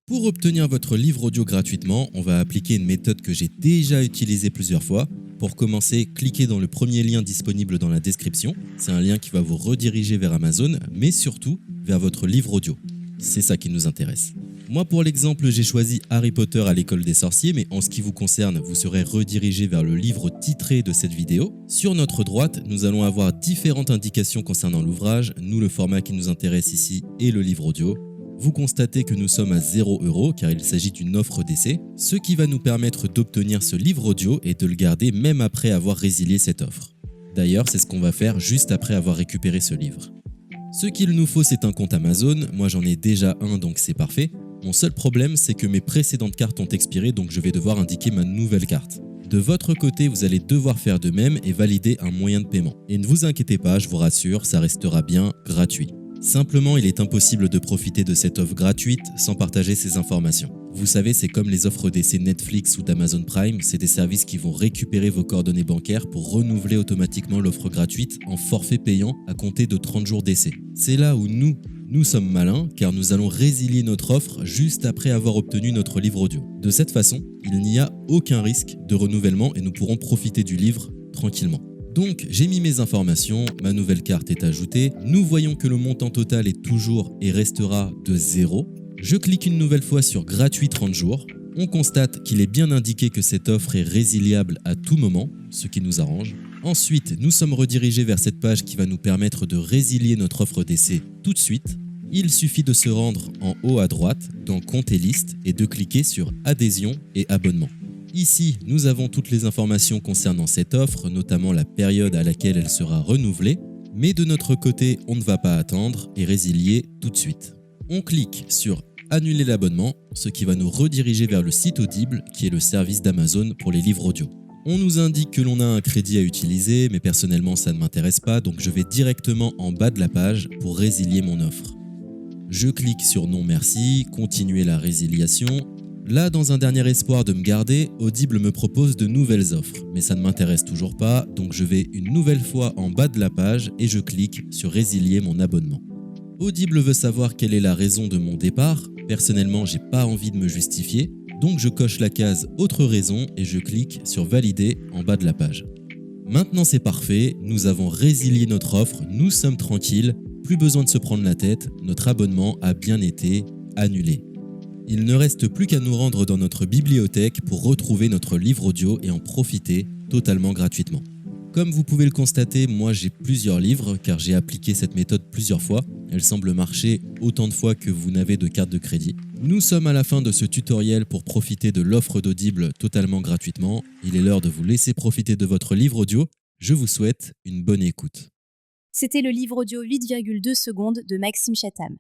Pour obtenir votre livre audio gratuitement, on va appliquer une méthode que j'ai déjà utilisée plusieurs fois. Pour commencer, cliquez dans le premier lien disponible dans la description. C'est un lien qui va vous rediriger vers Amazon, mais surtout vers votre livre audio. C'est ça qui nous intéresse. Moi, pour l'exemple, j'ai choisi Harry Potter à l'école des sorciers, mais en ce qui vous concerne, vous serez redirigé vers le livre titré de cette vidéo. Sur notre droite, nous allons avoir différentes indications concernant l'ouvrage. Nous, le format qui nous intéresse ici est le livre audio. Vous constatez que nous sommes à 0 € car il s'agit d'une offre d'essai, ce qui va nous permettre d'obtenir ce livre audio et de le garder même après avoir résilié cette offre. D'ailleurs, c'est ce qu'on va faire juste après avoir récupéré ce livre. Ce qu'il nous faut, c'est un compte Amazon. Moi, j'en ai déjà un, donc c'est parfait. Mon seul problème, c'est que mes précédentes cartes ont expiré, donc je vais devoir indiquer ma nouvelle carte. De votre côté, vous allez devoir faire de même et valider un moyen de paiement. Et ne vous inquiétez pas, je vous rassure, ça restera bien gratuit. Simplement, il est impossible de profiter de cette offre gratuite sans partager ces informations. Vous savez, c'est comme les offres d'essai Netflix ou d'Amazon Prime, c'est des services qui vont récupérer vos coordonnées bancaires pour renouveler automatiquement l'offre gratuite en forfait payant à compter de 30 jours d'essai. C'est là où nous sommes malins car nous allons résilier notre offre juste après avoir obtenu notre livre audio. De cette façon, il n'y a aucun risque de renouvellement et nous pourrons profiter du livre tranquillement. Donc, j'ai mis mes informations, ma nouvelle carte est ajoutée. Nous voyons que le montant total est toujours et restera de 0. Je clique une nouvelle fois sur gratuit 30 jours. On constate qu'il est bien indiqué que cette offre est résiliable à tout moment, ce qui nous arrange. Ensuite, nous sommes redirigés vers cette page qui va nous permettre de résilier notre offre d'essai tout de suite. Il suffit de se rendre en haut à droite dans Compte et liste et de cliquer sur Adhésion et abonnement. Ici, nous avons toutes les informations concernant cette offre, notamment la période à laquelle elle sera renouvelée, mais de notre côté, on ne va pas attendre et résilier tout de suite. On clique sur Annuler l'abonnement, ce qui va nous rediriger vers le site Audible, qui est le service d'Amazon pour les livres audio. On nous indique que l'on a un crédit à utiliser, mais personnellement ça ne m'intéresse pas, donc je vais directement en bas de la page pour résilier mon offre. Je clique sur Non merci, continuer la résiliation. Là, dans un dernier espoir de me garder, Audible me propose de nouvelles offres, mais ça ne m'intéresse toujours pas, donc je vais une nouvelle fois en bas de la page et je clique sur Résilier mon abonnement. Audible veut savoir quelle est la raison de mon départ. Personnellement, j'ai pas envie de me justifier, donc je coche la case Autre raison et je clique sur Valider en bas de la page. Maintenant c'est parfait, nous avons résilié notre offre, nous sommes tranquilles, plus besoin de se prendre la tête, notre abonnement a bien été annulé. Il ne reste plus qu'à nous rendre dans notre bibliothèque pour retrouver notre livre audio et en profiter totalement gratuitement. Comme vous pouvez le constater, moi j'ai plusieurs livres car j'ai appliqué cette méthode plusieurs fois. Elle semble marcher autant de fois que vous n'avez de carte de crédit. Nous sommes à la fin de ce tutoriel pour profiter de l'offre d'Audible totalement gratuitement. Il est l'heure de vous laisser profiter de votre livre audio. Je vous souhaite une bonne écoute. C'était le livre audio 8,2 secondes de Maxime Chatham.